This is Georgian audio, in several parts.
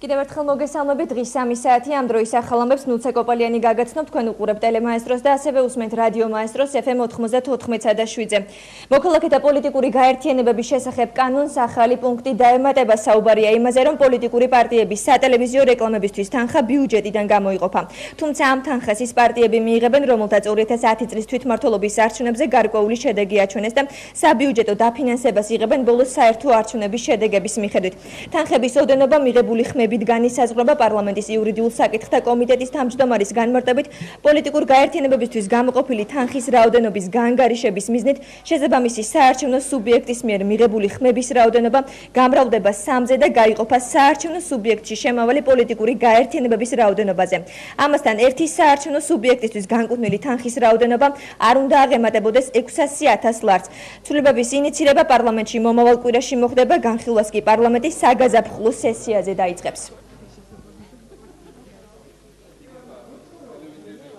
კიდევ ერთხელ მოგესალმებით, დღის 3 საათი ამ დროის ახალამებს ნუცე კოპალიანი გაგაცნობ, თქვენ უყურებთ ტელემაესტროს და ასევე უსმენთ რადიო მაესტროს FM 94.7-ზე. მოქალაქეთა პოლიტიკური გაერთიანებების შესახებ კანონს ახალი პუნქტი დაემატება. საუბარია იმაზე, რომ პოლიტიკური პარტიების სატელევიზიო რეკლამებისთვის თანხა ბიუჯეტიდან გამოიყოფა. თუმცა ამ თანხას ის პარტიები მიიღებენ, რომელთაც 2010 წლის თვითმმართველობის არჩევნებზე გარკვეული შედეგი აჩვენეს და საბიუჯეტო დაფინანსებას იღებენ ბოლოს საერთო არჩევნების შედეგების მიხედვით. თანხების ოდენობა მიღებული ხმებით განისაზღვრება პარლამენტის იურიდიულ საკითხთა კომიტეტის თავმჯდომარის განმარტებით პოლიტიკურ გაერთიანებებისთვის გამოყოფილი თანხის რაოდენობის განგარიშების მიზნით შესაბამისი საარჩევნო სუბიექტის მიერ მიღებული ხმების რაოდენობა გამრავლდება 3-ზე და გაიყოფა საარჩევნო სუბიექტში შემავალი პოლიტიკური გაერთიანებების რაოდენობაზე. ამასთან ერთი საარჩევნო სუბიექტისთვის განკუთვნილი თანხის რაოდენობა არ უნდა აღემატებოდეს 600,000 ლარს. ცვლილებების ინიცირება პარლამენტში მომავალ კვირაში მოხდება, განხილვას კი პარლამენტის საგაზაფხულო სესიაზე დაიწყებს.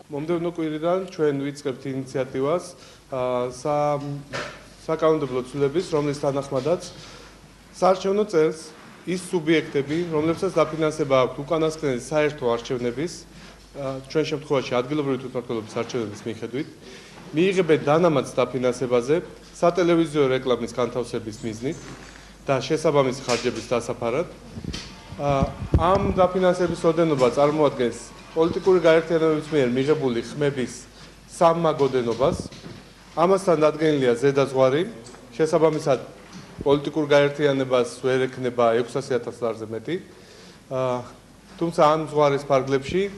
მომდევნო კვირიდან ჩვენ ვიწყებთ ინიციატივას საკანონმდებლო ცვლილების, რომლის თანახმადაც საარჩევნო წელს ის სუბიექტები, რომლებსაც დაფინანსება აქვთ უკანასკნელი საერთო არჩევნების, ჩვენ შემთხვევაში ადგილობრივი თვითმმართველობის არჩევნების მიხედვით, მიიღებენ დანამატს დაფინანსებაზე სატელევიზიო რეკლამის განთავსების მიზნით და შესაბამისი ხარჯების დასაფარად. ამ დაფინანსების ოდენობა წარმოადგენს პოლიტიკური გაერთიანებების მიერ მიღებული ხმების სამმაგოდენობას. ამასთან დადგენილია ზედაზღვარი, შესაბამისად პოლიტიკურ გაერთიანებას ვერ ექნება 600,000 ლარზე მეტი. თუმცა ამ ზღვარის ფარგლებში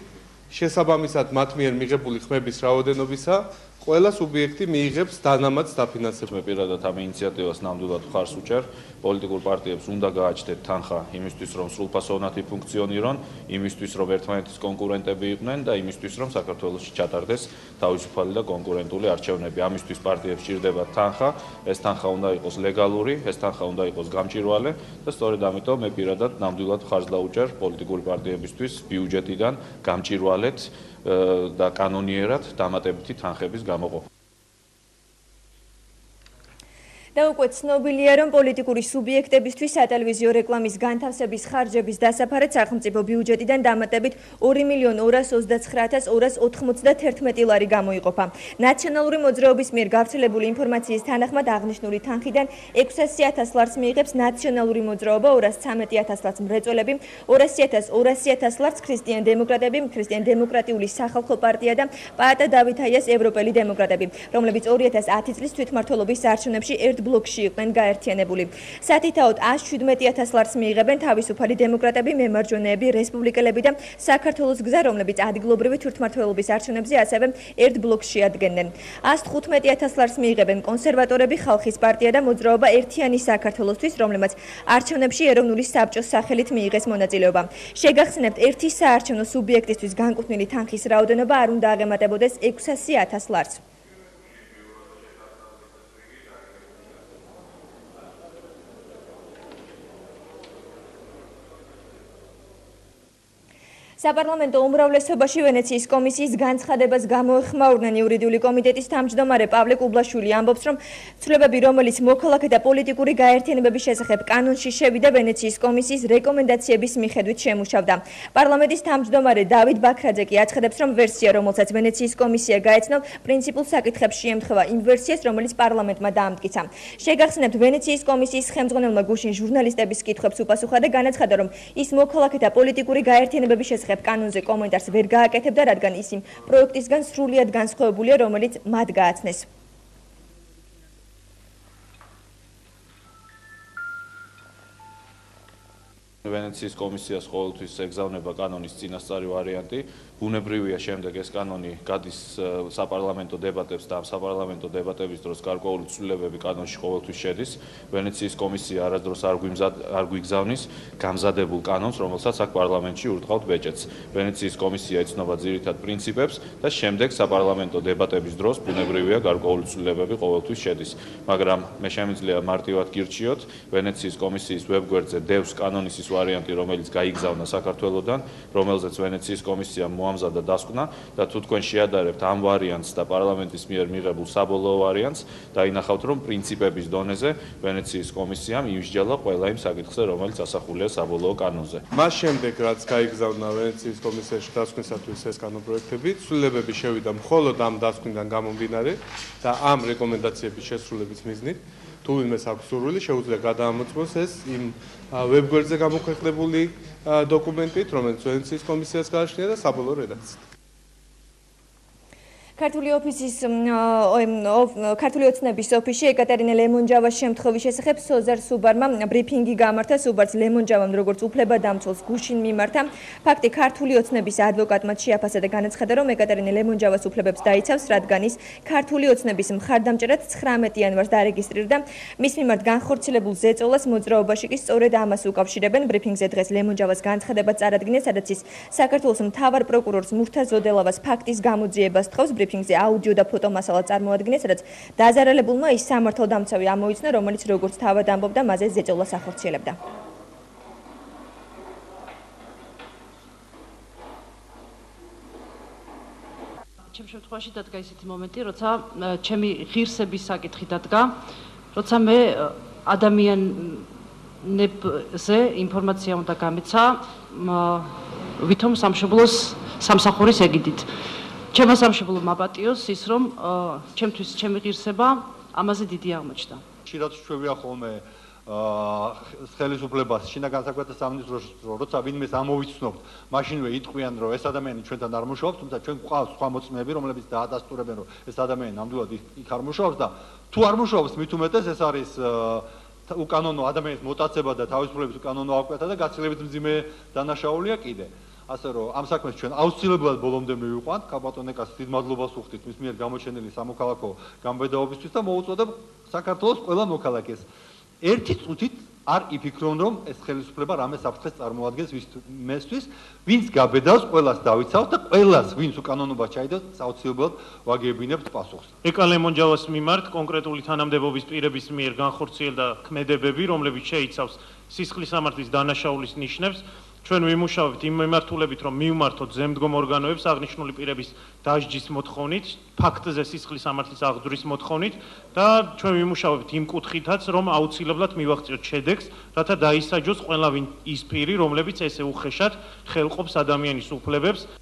შესაბამისად მათ მიერ მიღებული ხმების რაოდენობისა ყველა სუბიექტი მიიღებს დანამატს დაფინანსებას. მე პირადად ამ ინიციატივას ნამდვილად მხარს ვუჭერ. პოლიტიკურ პარტიებს უნდა გააჩნდეთ თანხა იმისთვის, რომ სრულფასოვნად იფუნქციონირონ, იმისთვის, რომ ერთმანეთის კონკურენტები იყვნენ და იმისთვის, რომ საქართველოში ჩატარდეს თავისუფალი და კონკურენტული არჩევნები. ამისთვის პარტიებს სჭირდება თანხა, ეს თანხა უნდა იყოს ლეგალური, ეს თანხა უნდა იყოს გამჭვირვალე და სწორედ ამიტომ მე პირადად ნამდვილად მხარს დავუჭერ პოლიტიკური პარტიებისთვის ბიუჯეტიდან გამჭვირვალედ და კანონიერად დამატებითი თანხების გამოყოფა. და უკვე ცნობილია, რომ პოლიტიკური სუბიექტებისთვის სატელევიზიო რეკლამის განთავსების ხარჯების დასაფარად სახელმწიფო ბიუჯეტიდან დამატებით 2,229,291 ლარი გამოიყოფა. ნაციონალური მოძრაობის მიერ გავრცელებული ინფორმაციის თანახმად აღნიშნული თანხიდან 600,000 ლარს მიიღებს ნაციონალური მოძრაობა, 213,000 ლარს მრეწველები, 200,000 ლარს ქრისტიან დემოკრატები, ქრისტიან დემოკრატიული სახალხო პარტია და პაატა დავითაიას ევროპელი დემოკრატები, რომლებიც 2010 წლის თვითმმართველობის არჩევნებში ერთ ბლოკში იყვნენ გაერთიანებული. სათითაოდ 117,000 ლარს მიიღებენ თავისუფალი დემოკრატები, მემარჯვენეები, რესპუბლიკელები და საქართველოს გზა, რომლებიც ადგილობრივი თვითმმართველობის არჩევნებზე ასევე ერთ ბლოკში ადგენდნენ. 115,000 ლარს მიიღებენ კონსერვატორები, ხალხის პარტია და მოძრაობა ერთიანი საქართველოსთვის, რომლებმაც არჩევნებში ეროვნული საბჭოს სახელით მიიღეს მონაწილეობა. შეგახსენებთ, ერთი საარჩევნო სუბიექტისთვის განკუთვნილი თანხის რაოდენობა არ უნდა აღემატებოდეს 600,000 ლარს. საპარლამენტო უმრავლესობაში ვენეციის კომისიის განცხადებას გამოეხმაურნენ იურიდიული კომიტეტის თავმჯდომარე პავლე კუბლაშვილი. ამბობს, რომ ცვლილებები, რომელიც მოქალაქეთა პოლიტიკური გაერთიანებების შესახებ კანონში შევიდა, ვენეციის კომისიის რეკომენდაციების მიხედვით შემუშავდა. პარლამენტის თავმჯდომარე დავით ბაქრაძე კი აცხადებს, რომ ვერსია, რომელსაც ვენეციის კომისია გაეცნო, პრინციპულ საკითხებში ემთხვევა იმ ვერსიას, რომელიც პარლამენტმა დაამტკიცა. შეგახსენებთ, ვენეციის კომისიის ხელმძღვანელმა გუშინ ჟურნალისტების კითხვებს უპასუხა და განაცხადა, რომ ის მოქალაქეთა პოლიტიკური გაერთიანებების შესახებ კანონზე კომენტარს ვერ გააკეთებდა, რადგან ის იმ პროექტისგან სრულიად განსხვავებულია, რომელიც მათ გააცნეს. ვენეციის კომისიას ყოველთვის ეგზავნება კანონის წინასწარი ვარიანტი. ბუნებრივია შემდეგ ეს კანონი გადის საპარლამენტო დებატებს და ამ საპარლამენტო დებატების დროს გარკვეული ცვლილებები კანონში ყოველთვის შედის. ვენეციის კომისია არასდროს არ გვიგზავნის გამზადებულ კანონს, რომელსაც აქ პარლამენტში ურტყავთ ბეჭედს. ვენეციის კომისია იცნობა ძირითად პრინციპებს და შემდეგ საპარლამენტო დებატების დროს ბუნებრივია გარკვეული ცვლილებები ყოველთვის შედის. მაგრამ მე შემიძლია მარტივად გირჩიოთ, ვენეციის კომისიის ვებგვერდზე დევს კანონის ის ვარიანტი, რომელიც გაიგზავნა საქართველოდან, რომელზეც ვენეციის კომისია მოამზადა დასკვნა და თუ თქვენ შეადარებთ ამ ვარიანტს და პარლამენტის მიერ მიღებულ საბოლოო ვარიანტს, დაინახავთ, რომ პრინციპების დონეზე ვენეციის კომისიამ იმსჯელა ყველა იმ საკითხზე, რომელიც ასახულია საბოლოო კანონზე. მას შემდეგ, რაც გაიგზავნა ვენეციის კომისიაში დასკვნისათვის ეს კანონპროექტები, ცვლილებები შევიდა მხოლოდ ამ დასკვნიდან გამომდინარე და ამ რეკომენდაციების შესრულების მიზნით, თუ ვინმეს აქვს სურვილი, შეუძლია გადაამოწმოს ეს იმ ვებგვერდზე გამოქვეყნებული დოკუმენტით, რომელიც ვენეციის კომისიას გააჩნია და საბოლოო რედაქციით. ქართული ოცნების ოფისში ეკატერინე ლემონჯავას შემთხვევის შესახებ სოზარ სუბარმა ბრიფინგი გამართა. სუბარს ლემონჯავამ როგორც უფლებადამცველს გუშინ მიმართა. ფაქტი ქართული ოცნების ადვოკატმა შეაფასა და განაცხადა, რომ ეკატერინე ლემონჯავას უფლებებს დაიცავს, რადგან ის ქართული ოცნების მხარდამჭერად 19 იანვარს დარეგისტრირდა. მის მიმართ განხორციელებულ ზეწოლას მოძრაობაში კი სწორედ ამას უკავშირებენ. ბრიფინგზე დღეს ლემონჯავას განცხადება წარადგინეს, სადაც ის საქართველოს მთავარ პროკურორს მურთა ზოდელავას ფაქტის გამოძიებას თხოვს. ბრიფინგზე აუდიო და ფოტო მასალა წარმოადგენს, სადაც დაზარალებულმა ის სამართალდამცავი ამოიცნა, რომელიც როგორც თავად ამბობდა, მასზე ზეწოლას ახორციელებდა. ჩემ შემთხვევაში დადგა ისეთი მომენტი, როცა ჩემი ღირსების საკითხი დადგა, როცა მე ადამიანებზე ინფორმაცია უნდა გამეცა, ვითომ სამშობლოს სამსახურის ეგიდით. ჩემო სამშობლო მაპატიოს ის, რომ ჩემთვის ჩემი ღირსება ამაზე დიდი აღმოჩნდა. ხშირად ჩვევია ხოლმე ხელისუფლებას შინაგან განსაკუთრებულ სამინისტროს, როცა ვინმეს ამოვიცნობთ, მაშინვე იტყვიან, რომ ეს ადამიანი ჩვენთან არ მუშაობს, თუმცა ჩვენ გვყავს სხვა მოწმეები, რომლებიც დაადასტურებენ, რომ ეს ადამიანი ნამდვილად იქ არ მუშაობს და თუ არ მუშაობს, მით უმეტეს ეს არის უკანონო ადამიანის მოტაცება და თავისუფლების უკანონო აღკვეთა და გაცილებით მძიმე დანაშაულია კიდე. ასე რომ ამ საქმეს ჩვენ აუცილებლად ბოლომდე მივიყვანთ, ქალბატონეკას დიდ მადლობას ვუხდით მის მიერ გამოჩენილი სამოქალაქო გამბედაობისთვის და მოუწოდებ საქართველოს ყველა მოქალაქეს ერთი წუთით არ იფიქრონ, რომ ეს ხელისუფლება რამე საფრთხეს წარმოადგენს მესთვის, ვინც გაბედავს, ყველას დავიცავთ და ყველას, ვინც უკანონობა ჩაიდოს, აუცილებლად ვაგებინებთ პასუხს. ეკა ლემონჯავას მიმართ კონკრეტული თანამდებობის პირების მიერ განხორციელდა ქმედებები, რომლებიც შეიცავს სისხლის სამართლის დანაშაულის ნიშნებს. ჩვენ ვიმუშავებთ იმ მიმართულებით, რომ მივმართოთ ზემდგომ ორგანოებს აღნიშნული პირების დასჯის მოთხოვნით, ფაქტზე სისხლის სამართლის აღძვრის მოთხოვნით და ჩვენ ვიმუშავებთ იმ კუთხითაც, რომ აუცილებლად მივაღწიოთ შედეგს, რათა დაისაჯოს ყველა ის პირი, რომლებიც ესე უხეშად ხელყოფს ადამიანის უფლებებს.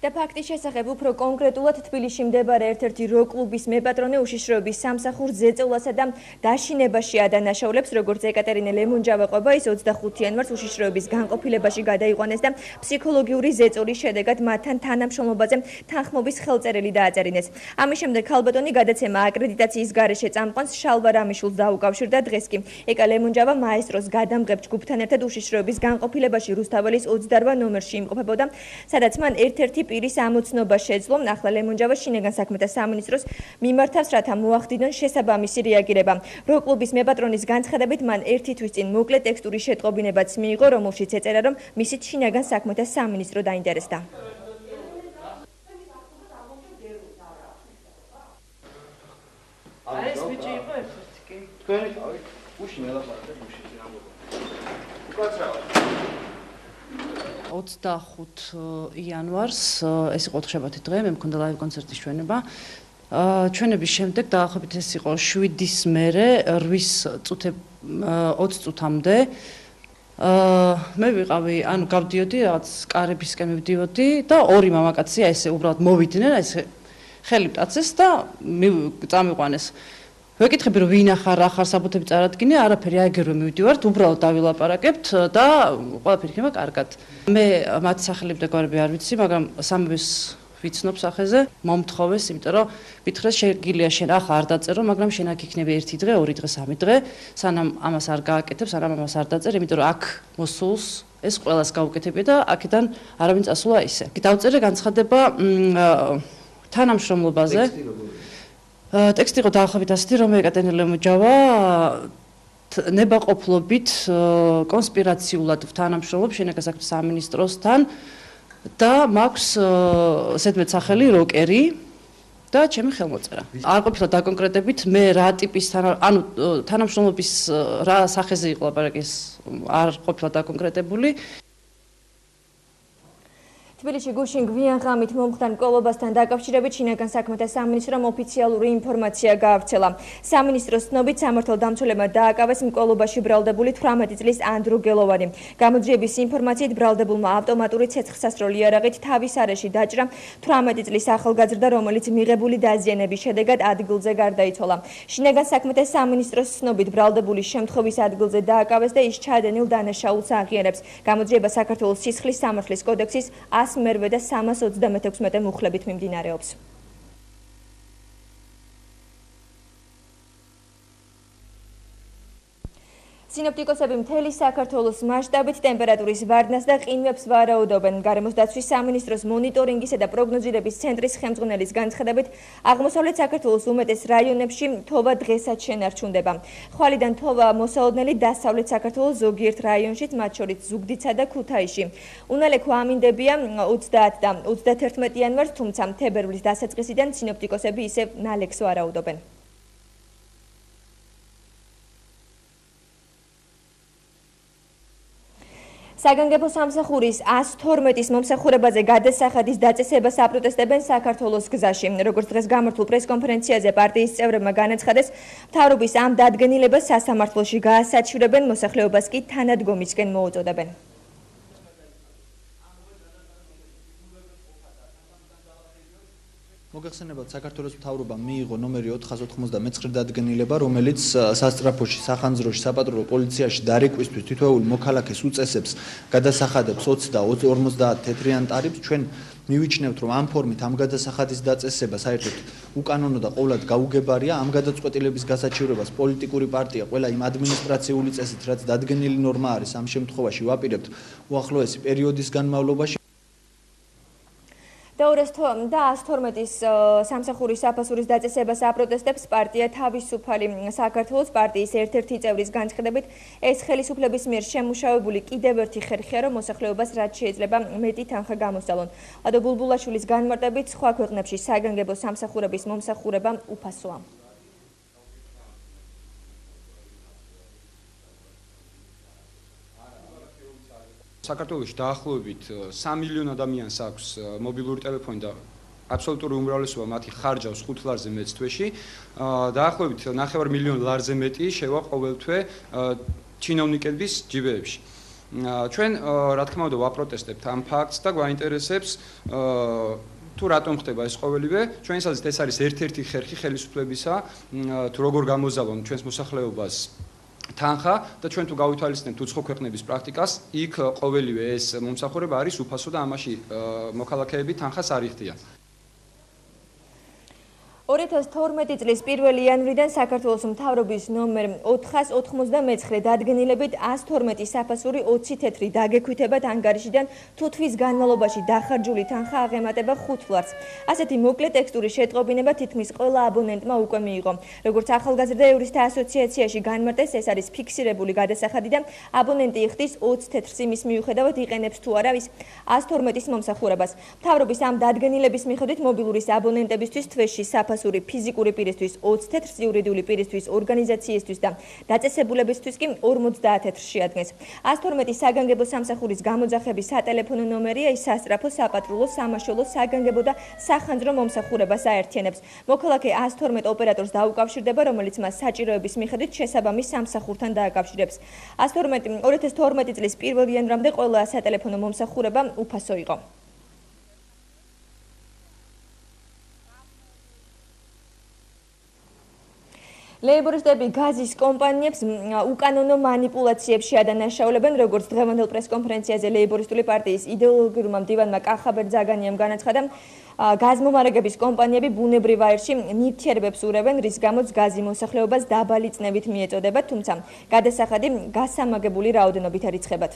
და ფაქტის შესახებ უფრო კონკრეტულად თბილისში მდებარე ერთ-ერთი როკ-კლუბის მეპატრონე უშიშროების სამსახურს ზეწოლასა და დაშინებაში ადანაშაულებს, როგორც ეკატერინე ლემონჯავა ყვება, ის 25 იანვარს უშიშროების განყოფილებაში გადაიყვანეს და ფსიქოლოგიური ზეწოლის შედეგად მათთან თანამშრომლობაზე თანხმობის ხელწერილი დააწერინეს. ამის შემდეგ ქალბატონი გადაცემა აკრედიტაციის გარეშე წამყვანს შალვა რამიშულს დაუკავშირდა. დღეს კი ეკა ლემონჯავა მაესტროს გადამღებ ჯგუფთან ერთად უშიშროების განყოფილებაში რუსთაველის 28 ნომერში იმყოფებოდა, სადაც მან ერთ-ერთი პირის ამოცნობა შეძლო. ახლა ლემონჯავა შინაგან საქმეთა სამინისტროს მიმართავს, რათა მოახდინონ შესაბამისი რეაგირება. როკ-კლუბის მეპატრონის განცხადებით, მან ერთი თვის წინ მოკლე ტექსტური შეტყობინებაც მიიღო, რომელშიც ეწერა, რომ მისით შინაგან საქმეთა სამინისტრო დაინტერესდა. ეს ბიჭი იყო ერთ-ერთი კი. თქვენი გუშინ ელაპარაკეთ გუშინ ამბობ. უკაცრავად 25 იანვარს ეს იყო ოთხშაბათი დღე, მე მქონდა ლაივ კონცერტის ჩვენება. ჩვენების შემდეგ დაახლოებით ეს იყო 7-ის მერე 20 წუთამდე. მე ვიყავი, ანუ გავდიოდი რაღაც კარებისკენ მივდიოდი და ორი მამაკაცია ესე უბრალოდ მოვიდნენ, ესე ხელი მტაცეს და წამიყვანეს. ვეკითხები, რომ ვინ ახარ, რა ხარ, საბუთები წარადგინე, არაფერი აიგერვე მივდივართ, უბრალოდ დავილაპარაკებთ და ყველაფერი იქნება კარგად. მე მათ სახელები და გვარები არ ვიცი, მაგრამ სამების ვიცნობ სახეზე, მომთხოვეს, იმიტომ რომ ვითხრეს შეგიძლია შენ ახლა არ დაწერო, მაგრამ შენ აქ იქნები 1 დღე, 2 დღე, 3 დღე, სანამ ამას არ გააკეთებ, სანამ ამას არ დაწერ, იმიტომ რომ აქ მოსულს ეს ყველას გაუკეთებია და აქედან არავინ წასულა ისე. დავწერე განცხადება თანამშრომლობაზე. ტექსტი იყო დაახლოებით ასეთი, რომ ეკატერინე ლემონჯავა ნებაყოფლობით კონსპირაციულად თანამშრომლობს შინაგან საქმეთა სამინისტროსთან და მაქვს ზედმეტ სახელი როკერი და ჩემი ხელმოწერა. არ ყოფილა დაკონკრეტებით მე რა ტიპის თანამშრომლობის რა სახეზე იყო ლაპარაკი, არ ყოფილა დაკონკრეტებული. თბილისში გუშინ გვიან ღამით მომხდარ მკვლობასთან დაკავშირებით შინაგან საქმეთა სამინისტრომ ოფიციალური ინფორმაცია გაავრცელა. სამინისტროს ცნობით სამართალდამცველებმა დააკავეს მკვლობაში ბრალდებული 18 წლის ანდრუ გელოვანი. გამოძიების ინფორმაციით ბრალდებულმა ავტომატური ცეცხლსასროლი იარაღით თავის არეში დაჭრა 18 წლის ახალგაზრდა, რომელიც მიღებული დაზიანების შედეგად ადგილზე გარდაიცვალა. შინაგან საქმეთა სამინისტროს ცნობით ბრალდებული შემთხვევის ადგილზე დააკავეს და ის ჩადენილ დანაშაულს აღიარებს. გამოძიება საქართველოს სისხლის სამართლის კოდექსის 100 და 326 მუხლებით მიმდინარეობს. სინოპტიკოსები მთელი საქართველოს მასშტაბით ტემპერატურის ვარდნას და ყინვებს ვარაუდობენ. გარემოს დაცვის სამინისტროს მონიტორინგისა და პროგნოზირების ცენტრის ხელმძღვანელის განცხადებით, აღმოსავლეთ საქართველოს უმეტეს რაიონებში თოვა დღესაც შენარჩუნდება. ხვალიდან თოვა მოსალოდნელი დასავლეთ საქართველოს ზოგიერთ რაიონშიც, მათ შორის ზუგდიდსა და ქუთაისში. უნალექვა ამინდებია 30 და 31 იანვარს, თუმცა თებერვლის დასაწყისიდან სინოპტიკოსები ისევ ნალექს ვარაუდობენ. საგანგებო სამსახურის 112-ის მომსახურებაზე გადასახადის დაწესებას აპროტესტებენ საქართველოს გზაში. როგორც დღეს გამართულ პრესკონფერენციაზე პარტიის წევრებმა განაცხადეს, მთავრობის ამ დადგენილებას სასამართლოში გაასაჩივრებენ, მოსახლეობას კი თანადგომისკენ მოუწოდებენ. მოგეხსენებათ, საქართველოს მთავრობამ მიიღო ნომერი 499 დადგენილება, რომელიც სასწრაფოში, სახანძროში, საპატრულო პოლიციაში დარეკვისთვის თითოეულ მოქალაქეს უწესებს გადასახადებს 20 და 50 თეთრიან ტარიფს. ჩვენ მივიჩნევთ, რომ ამ ფორმით ამ გადასახადის დაწესება საერთოდ უკანონო და ყოვლად გაუგებარია. ამ გადაწყვეტილების გასაჩივრებას პოლიტიკური პარტია ყველა იმ ადმინისტრაციული წესით, რაც დადგენილი ნორმა არის, ამ შემთხვევაში ვაპირებთ უახლოესი პერიოდის განმავლობაში. და 112-ის სამსახურის საფასურის დაწესებას აპროტესტებს პარტია თავისუფალი საქართველოს. პარტიის ერთ-ერთი წევრის განცხადებით, ეს ხელისუფლების მიერ შემუშავებული კიდევ ერთი ხერხია, რომ მოსახლეობას რაც შეიძლება მეტი თანხა გამოსცალონ. ლადო ბულბულაშვილის განმარტებით, სხვა ქვეყნებში საგანგებო სამსახურების მომსახურება უფასოა. საქართველოში დაახლოებით 3 მილიონ ადამიანს აქვს მობილური ტელეფონი და აბსოლუტური უმრავლესობა მათი ხარჯავს 5 ლარზე მეც თვეში. დაახლოებით 9 მილიონ ლარზე მეტი შევა ყოველთვე ჩინოვნიკების ჯიბეებში. ჩვენ რა თქმა უნდა ვაპროტესტებთ ამ ფაქტს და გვაინტერესებს თუ რატომ ხდება ეს ყოველივე. ჩვენსაც ეს არის ერთ-ერთი ხერხი ხელისუფლებისა, თუ როგორ გამოზავონ ჩვენს მოსახლეობას თანხა და ჩვენ თუ გავითვალისწინებთ უცხო ქვეყნების პრაქტიკას, იქ ყოველივე ეს მომსახურება არის უფასო და ამაში მოქალაქეები თანხას არ იხდიან. 2012 წლის 1 იანვრიდან საქართველოს მთავრობის ნომერ 499 დადგენილებით 112 საფასური 20 თეთრი დაგექვითებათ ანგარიშიდან თუ თვის განმავლობაში დახარჯული თანხა აღემატება 5 ლარს. ასეთი მოკლე ტექსტური შეტყობინება თითქმის ყველა აბონენტმა უკვე მიიღო. როგორც ახალგაზრდა იურისტთა ასოციაციაში განმარტეს, ეს არის ფიქსირებული გადასახადი და აბონენტი იხდის 20 თეთრს იმის მიუხედავად იყენებს თუ არა ის 112-ის მომსახურებას. მთავრობის ამ დადგენილების მიხედვით მობილურის აბონენტებისთვის თვეში საფასური ფიზიკური პირისთვის 20 თეთრს, იურიდიული პირისთვის, ორგანიზაციისთვის და დაწესებულებისთვის კი 50 თეთრს შეადგენს. 112 საგანგებო სამსახურის გამოძახების სატელეფონო ნომერია, ის სასწრაფო, საპატრულო, სამაშველო, საგანგებო და სახანძრო მომსახურებას აერთიანებს. მოქალაქე 112 ოპერატორს დაუკავშირდება, რომელიც მას საჭიროების მიხედვით შესაბამის სამსახურთან დააკავშირებს. 2012 წლის 1 იანვრამდე ყველა სატელეფონო მომსახურება უფასო იყო. ლეიბორისტები გაზის კომპანიებს უკანონო მანიპულაციებში ადანაშაულებენ, როგორც დღევანდელ პრესკონფერენციაზე ლეიბორისტული პარტიის იდეოლოგიურმა მდივანმა კახაბერ ძაგანიამ განაცხადა, გაზმომარაგების კომპანიები ბუნებრივ აირში ნივთიერებებს ურევენ, რის გამოც გაზი მოსახლეობას დაბალი წნევით მიეწოდება, თუმცა გადასახადი გასამაგებული რაოდენობით არ იცხებათ.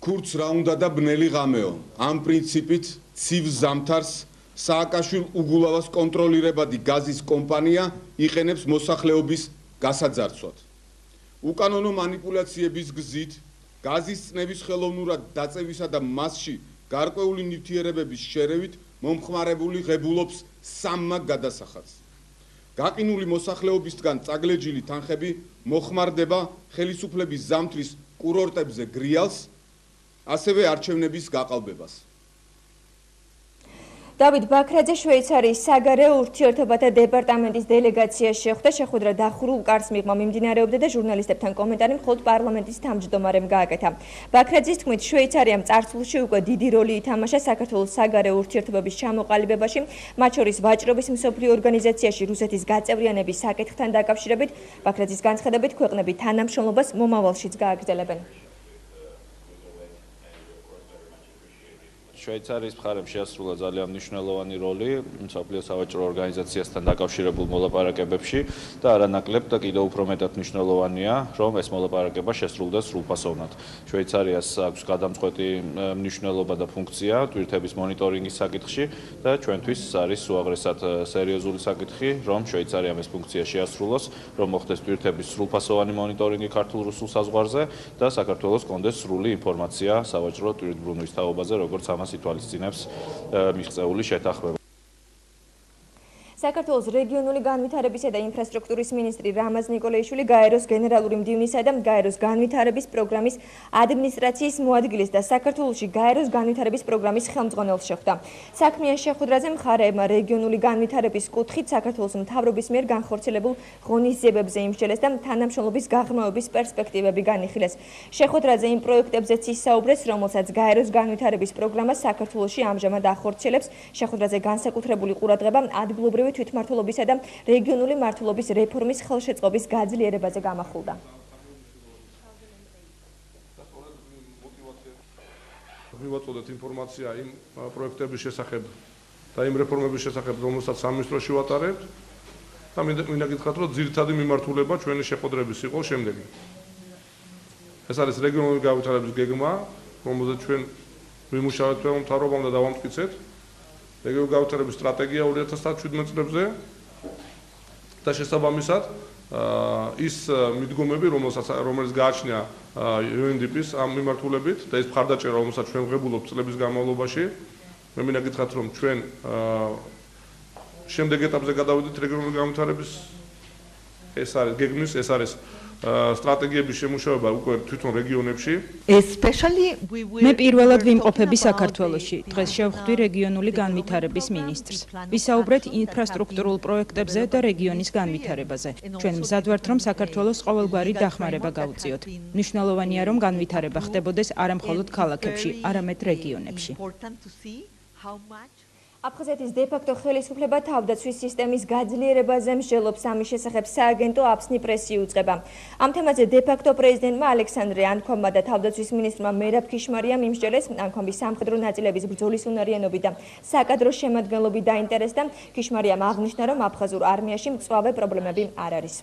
ქურც რა უნდა და ბნელი ღამეო. ამ პრინციპით ცივ ზამთარს სააკაშვილ უგულავას კონტროლირებადი გაზის კომპანია იყენებს მოსახლეობის გასაძარცვად. უკანონო მანიპულაციების გზით გაზის წნევის ხელოვნურად დაწევისა და მასში გარკვეული ნივთიერებების შერევით მომხმარებული ღებულობს 3 გადასახადს. გაყინული მოსახლეობისგან წაგლეჯილი თანხები მოხმარდება ხელისუფლების ზამთრის კურორტებზე გრიალს, ასევე არჩევნების გაყალბებას. დავით ბაქრაძე შვეიცარიის საგარეო ურთიერთობათა დეპარტამენტის დელეგაციაში შეხვდა, შეხვედრა დახურულ კარს მიღმა მიმდინარეობდა და ჟურნალისტებთან კომენტარი მხოლოდ პარლამენტის თავმჯდომარემ გააკეთა. ბაქრაძის თქმით, შვეიცარიამ წარსულში უკვე დიდი როლი ითამაშა საქართველოს საგარეო ურთიერთობების ჩამოყალიბებაში, მათ შორის ვაჭრობის მსოფლიო ორგანიზაციაში რუსეთის გაწევრიანების საკითხთან დაკავშირებით. ბაქრაძის განცხადებით, ქვეყნები თანამშრომლობას მომავალშიც გააგრძელებენ. შვეიცარიის მხარემ შეასრულა ძალიან მნიშვნელოვანი როლი მსოფლიო სავაჭრო ორგანიზაციასთან დაკავშირებულ მოლაპარაკებებში და არანაკლებ და კიდევ უფრო მეტად მნიშვნელოვანია, რომ ეს მოლაპარაკება შესრულდეს სრულფასოვნად. შვეიცარიას აქვს გადამწყვეტი მნიშვნელობა და ფუნქცია ტვირთების მონიტორინგის საკითხში და ჩვენთვის არის უაღრესად სერიოზული საკითხი, რომ შვეიცარიამ ეს ფუნქცია შეასრულოს, რომ მოხდეს ტვირთების სრულფასოვანი მონიტორინგი ქართულ-რუსულ საზღვარზე და საქართველოს კონდეს სრული ინფორმაცია სავაჭრო ტვირთბრუნვის თაობაზე, როგორც ამას ითვალისწინებს მიღწეული შეთანხმება. საქართველოს რეგიონული განვითარებისა და ინფრასტრუქტურის მინისტრი რამაზ ნიკოლაიშვილი გაეროს გენერალური მდივნისა და გაეროს განვითარების პროგრამის ადმინისტრაციის მოადგილის და საქართველოში გაეროს განვითარების პროგრამის ხელმძღვანელს შეხვდა. საქმიან შეხვედრაზე მხარეებმა რეგიონული განვითარების კუთხით საქართველოს მთავრობის მიერ განხორციელებულ ღონისძიებებზე იმსჯელეს და თანამშრომლობის გაღრმავების პერსპექტივები განიხილეს. შეხვედრაზე იმ პროექტებზეც ისაუბრეს, რომელსაც გაეროს განვითარების პროგრამა საქართველოში ამჟამად ახორციელებს. შეხვედრაზე განსაკუთრებული ყურადღება ადგილობრივი თვითმმართველობისა და რეგიონული მართლობის რეფორმის ხელშეწყობის გაძლიერებაზე გამახვილდა. მივაწოდეთ ინფორმაცია იმ პროექტების შესახებ და იმ რეფორმების შესახებ, რომელსაც სამინისტროში ვატარებთ და მინდა გითხრათ, რომ ძირითადი მიმართულება ჩვენი შეხვედრების იყო შემდეგი. ეს არის რეგიონული განვითარების გეგმა, რომელზეც ჩვენ ვიმუშავებთ ქვეყნის მთავრობამ და დავამტკიცეთ. რეგიონული განვითარების სტრატეგია 2017 წლებზე და შესაბამისად ის მიდგომები, რომელიც გააჩნია UNDP-ს ამ მიმართულებით და ეს მხარდაჭერა, რომელსაც ჩვენ ვღებულობთ წლების განმავლობაში, მე მინდა გითხრათ, რომ ჩვენ შემდეგ ეტაპზე გადავიდით რეგიონული განვითარების გეგმის, ეს არის სტრატეგიების შემუშავება უკვე თვითონ რეგიონებში. მე პირველად ვიმყოფები საქართველოში. დღეს შევხვდი რეგიონული განვითარების მინისტრს. ვისაუბრეთ ინფრასტრუქტურულ პროექტებზე და რეგიონის განვითარებაზე. ჩვენ მზად ვართ, რომ საქართველოს ყოველგვარი დახმარება გაუწიოთ. მნიშვნელოვანია, რომ განვითარება ხდებოდეს არა მხოლოდ ქალაქებში, არამედ რეგიონებში. აფხაზეთის დე-ფაქტო ხელისუფლება თავდაცვის სისტემის გაძლიერებაზე მსჯელობს, ამის შესახებ სააგენტო აფსნი პრესი უწყება. ამ თემაზე დე-ფაქტო პრეზიდენტმა ალექსანდრე ანქვამმა და თავდაცვის მინისტრმა მერაბ ქიშმარიამ იმსჯელეს, ანქვამის სამხედრო ნაწილების ბრძოლის უნარიანობით და საკადრო შემადგენლობით დაინტერესდა. ქიშმარიამ აღნიშნა, რომ აფხაზურ არმიაში მწვავე პრობლემები არ არის.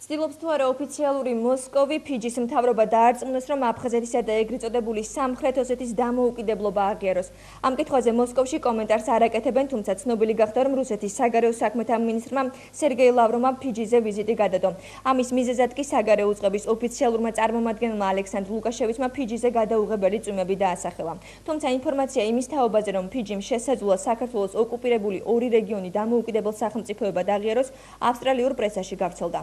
ცდილობს თუ არა ოფიციალური მოსკოვი ფიჯის მთავრობა დაარწმუნოს, რომ აფხაზეთისა და ეგრეთ წოდებული სამხრეთ ოსეთის დამოუკიდებლობა აღიაროს. ამ კითხვაზე მოსკოვში კომენტარს არ აკეთებენ, თუმცა ცნობილი გახდა, რომ რუსეთის საგარეო საქმეთა მინისტრმა სერგეი ლავროვმა ფიჯიზე ვიზიტი გადადო. ამის მიზეზად კი საგარეო უწყების ოფიციალურმა წარმომადგენელმა ალექსანდრ ლუკაშევიჩმა ფიჯიზე გადაუღებელი წვიმები დაასახელა. თუმცა ინფორმაცია იმის თაობაზე, რომ ფიჯიმ შესაძლოა საქართველოს ოკუპირებული ორი რეგიონი დამოუკიდებელ სახელმწიფოებად აღიაროს, ავსტრალიურ პრესაში გავრცელდა.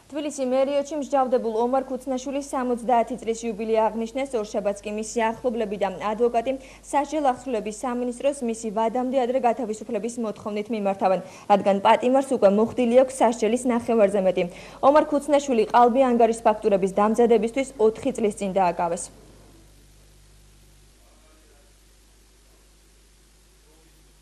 თბილისი მერიოში მსჯავრდებულ ომარ ქუცნაშვილის 70 წლის იუბილეა აღნიშნეს. ორშაბათს კი მისი ახლობლები და ადვოკატი სასჯელ ახსრულების სამინისტროს მისი ვადამდე ადრე გათავისუფლების მოთხოვნით მიმართავენ, რადგან პატიმარს უკვე მოხდილი აქვს სასჯელის ნახევარზე მეტი. ომარ ქუცნაშვილი ყალბი ანგარის ფაქტურების დამზადებისთვის 4 წლის წინ დააკავეს.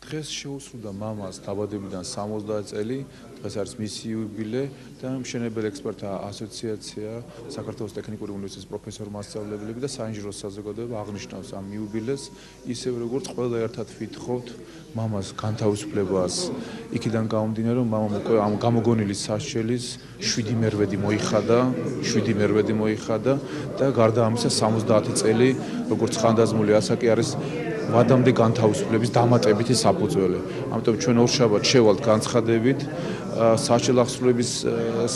დღეს შეუსრულდა მამას დაბადებიდან 70 წელი, დღეს არის მისი იუბილე და მშენებელი ექსპერტთა ასოციაცია, საქართველოს ტექნიკური უნივერსიტეტის პროფესორ-მასწავლებლები და საინჟინრო საზოგადოება აღნიშნავს ამ იუბილეს, ისევ როგორც ყველა ერთად ვითხოვთ მამას განთავისუფლებას. იქიდან გამომდინარე, რომ მამამ უკვე ამ გამოგონილი სასჯელის 7 მერვედი მოიხადა და გარდა ამისა 70 წელი, როგორც ხანდაზმული ასაკი არის ვადამდე განთავისუფლების დამატებითი საფუძველი. ამიტომ ჩვენ ორშაბათს შევალთ განცხადებით საჭიროების აღსრულების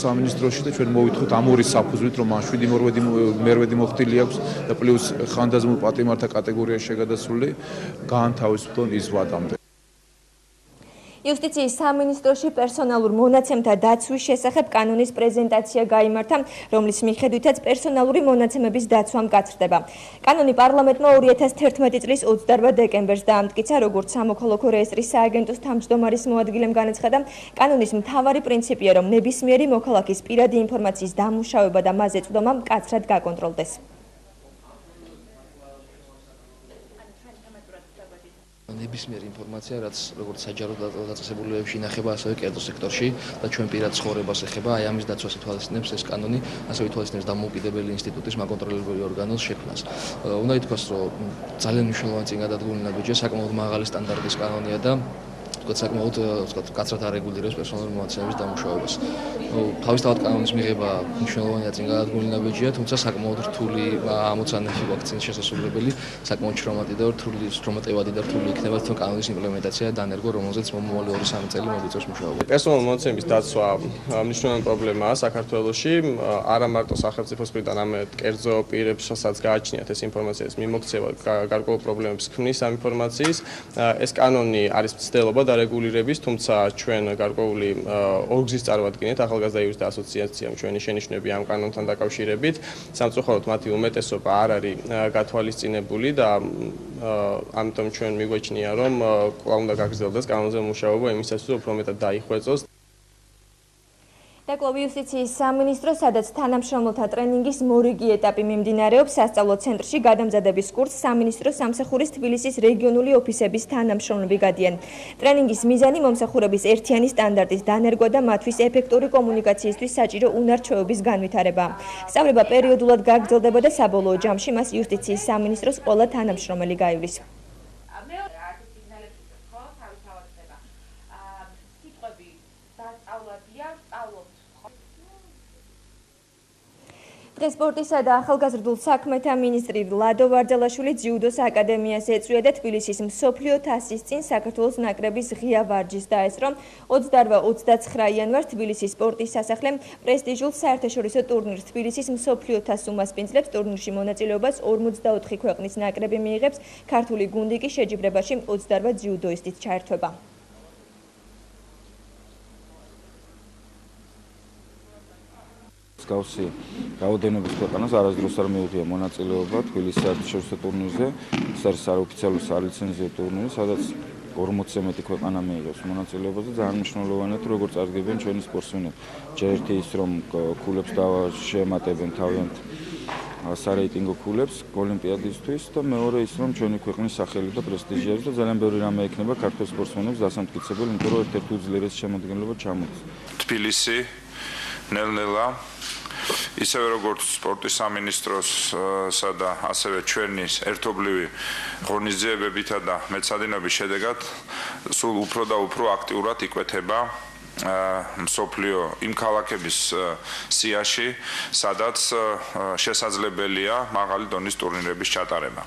სამინისტროში და ჩვენ მოვითხოვთ ამ ორი საფუძვლით, რომ მან 7 მოხდილი აქვს და პლუს ხანდაზმულ პატიმართა კატეგორიაში შეგადასული გაანთავისუფლონ ის ვადამდე. იუსტიციის სამინისტროში პერსონალურ მონაცემთა დაცვის შესახებ კანონის პრეზენტაცია გაიმართა, რომლის მიხედვითაც პერსონალური მონაცემების დაცვა მკაცრდება. კანონი პარლამენტმა 2011 წლის 28 დეკემბერს დაამტკიცა, როგორც სამოქალაქო რეესტრის სააგენტოს თავმჯდომარის მოადგილემ განაცხადა, კანონის მთავარი პრინციპია, რომ ნებისმიერი მოქალაქის პირადი ინფორმაციის დამუშავება და მასზე წვდომა მკაცრად გაკონტროლდეს. ნებისმიერი ინფორმაცია, რაც როგორც საჯარო დაწესებულებებში ინახება, ასევე კერძო სექტორში და ჩვენ პირად ცხოვრებას ეხება, აი ამის დაცვას ითვალისწინებს ეს კანონი, ასევე ითვალისწინებს დამოუკიდებელი ინსტიტუტის მაკონტროლებელი ორგანოს შექმნას. უნდა ითქვას, რომ ძალიან მნიშვნელოვანი წინგადადგმული ნაბიჯია, საკმაოდ მაღალი სტანდარტის კანონია და საკმაოდ კაცრად არეგულირებს პერსონალური მონაცემების დამუშავებას. თავისთავად კანონის მიღება მნიშვნელოვანი და წინგადადგმული ნაბიჯია, თუმცა საკმაოდ რთული ამოცანები ვაქცინის შესაძლებელი, საკმაოდ შრომატევადი და რთული იქნება თვითონ კანონის იმპლემენტაცია და დანერგვა, რომელზეც მომავალი 2-3 წელი მოგვიწევს მუშაობა. პერსონალური მონაცემების დაცვა მნიშვნელოვანი პრობლემაა საქართველოში, არა მარტო სახელმწიფოს მხრიდან, არამედ კერძო პირებსაც გააჩნიათ ეს ინფორმაციის მიმოქცევა, გარკვეულ პრობლემებს ქმნის ამ ინფორმაციის. ეს კანონი არის მცდელობა და რეგულირების, თუმცა ჩვენ გარკვეული ორგზის წარმოადგენთ ახალგაზრდა იურისტთა ასოციაციამ ჩვენი შენიშვნები ამ კანონთან დაკავშირებით. სამწუხაროდ მათი უმეტესობა არ არის გათვალისწინებული და ამიტომ ჩვენ მიგვეჩნია, რომ კვლავ უნდა გაგრძელდეს კანონზე მუშაობა იმისათვის, რომ უფრო მეტად დაიხვეწოს. დაკვლავ იუსტიციის სამინისტრო, სადაც თანამშრომელთა ტრენინგის მორიგი ეტაპი მიმდინარეობს, სასწავლო ცენტრში გადამზადების კურსს სამინისტრო სამსახურის თბილისის რეგიონული ოფისების თანამშრომლები გადიან. ტრენინგის მიზანი მომსახურების ერთიანი სტანდარტის დანერგვა და მათთვის ეფექტური კომუნიკაციისთვის საჭირო უნარჩვევების განვითარება. სწავლება პერიოდულად გაგრძელდება და საბოლოო ჯამში მას იუსტიციის სამინისტროს ყველა თანამშრომელი გაივლის. სპორტისა და ახალგაზრდულ საქმეთა მინისტრი ვლადო ვარძელაშვილი ძიუდოს აკადემიას ეწვია და თბილისის მსოფლიო თასის წინ საქართველოს ნაკრების ღია ვარჯიშს დაესწრო. 28-29 იანვარს თბილისის სპორტის სასახლემ პრესტიჟულ საერთაშორისო ტურნირს თბილისის მსოფლიო თასს უმასპინძლებს. ტურნირში მონაწილეობას 44 ქვეყნის ნაკრები მიიღებს. ქართული გუნდი კი შეჯიბრებაში 28 ძიუდოისტით ჩაერთვება. მსგავსი რაოდენობის ქვეყანას არასდროს არ მიუღია მონაწილეობა თბილისის საერთაშორისო ტურნირზე. ეს არის არაოფიციალური სალიცენზიო ტურნირი, სადაც 40-ზე მეტი ქვეყანა მიიღებს მონაწილეობას და ძალიან მნიშვნელოვანია, თუ როგორ წარდგებიან ჩვენი სპორტსმენები. ჯერ ერთი ის, რომ ქულებს შეემატებენ თავიანთ სარეიტინგო ქულებს ოლიმპიადისთვის და მეორე ის, რომ ჩვენი ქვეყნის სახელი და პრესტიჟი არის და ძალიან ბევრი რამე ექნება ქართველ სპორტსმენებს დასამტკიცებელი, იმიტომ რომ ერთ-ერთი უძლიერესი შემადგენლობა ჩამოდის. თბილისი ნელ-ნელა ისევე როგორც სპორტის სამინისტროსა და ასევე ჩვენი ერთობლივი ღონისძიებებითა და მეცადინეობის შედეგად სულ უფრო და უფრო აქტიურად იკვეთება მსოფლიო იმ ქალაქების სიაში, სადაც შესაძლებელია მაღალი დონის ტურნირების ჩატარება.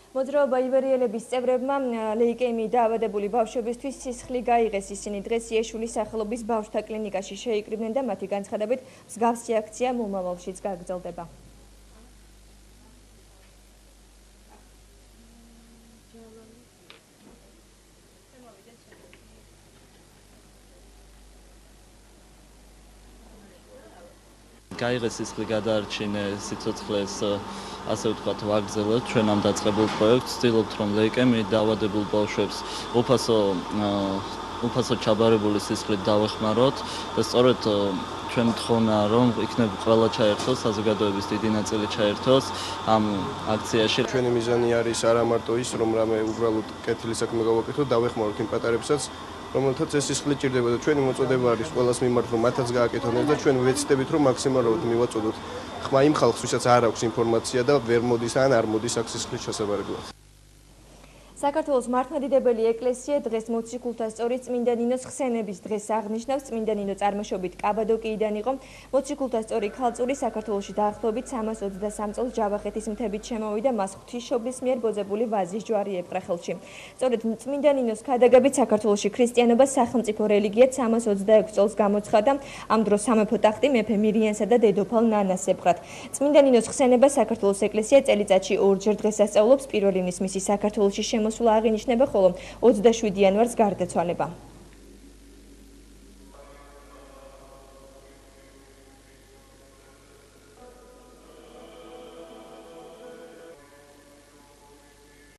მოძრაობა იბერიელების წევრებმა ლეიკემიით დაავადებული ბავშვებისთვის სისხლი გაიღეს. ისინი დღეს იეშულის სახელობის ბავშვთა კლინიკაში შეიკრიბნენ და მათი განცხადებით მსგავსი აქცია მომავალშიც გაგრძელდება. გაიღეს სისხლი გადაარჩინე სიცოცხლეს ასე ვთქვათ ვაგრძელოთ ჩვენ ამ დაწყებულ პროექტს. ვცდილობთ რომ ლეიკემიით დაავადებულ ბავშვებს უფასო ჩაბარებული სისხლით დავეხმაროთ და სწორედ ჩვენ მთხოვნაა რომ იქნებ ყველა ჩაერთოს, საზოგადოების დიდი ნაწილი ჩაერთოს ამ აქციაში. ჩვენი მიზანი არის არა მარტო ის, რომ რამე უბრალოდ კეთილი საქმე გავაკეთოთ, დავეხმაროთ იმ პატარებსაც, რომელთაც ეს სისხლი ჭირდება და ჩვენი მოწოდება არის ყველას მიმართ, რომ მათაც გააკეთონ და ჩვენ ვეცდებით, რომ მაქსიმალურად მივაწოდოთ ხმა იმ ხალხს, ვისაც არ აქვს ინფორმაცია და ვერ მოდის ან არ მოდის აქ სისხლის ჩასაბარებლად. საქართველოს მართლმადიდებელი ეკლესია დღეს მოციქულთასწორი წმინდა ნინოს ხსენების დღეს აღნიშნავს. წმინდა ნინო წარმოშობით კაბადოკიიდან იყო. მოციქულთასწორი ქალწული საქართველოში დაახლოებით 323 წელს ჯავახეთის მთებით შემოვიდა, მას ღვთისმშობლის მიერ ბოძებული ვაზის ჯვარი ეპყრა ხელში. სწორედ წმინდა ნინოს ქადაგებით საქართველოში ქრისტიანობა სახელმწიფო რელიგიად 326 წელს გამოცხადა. ამ დროს სამეფო ტახტი მეფე მირიანსა და დედოფალ ნანას ეპყრათ. წმინდა ნინოს ხსენება საქართველოს ეკლესია წელიწადში ორჯერ დღესასწაულობს. პირველ ივნის მისი საქართველოში შემოსვლა აღინიშნება, ხოლო 27 იანვარს გარდაცვალება.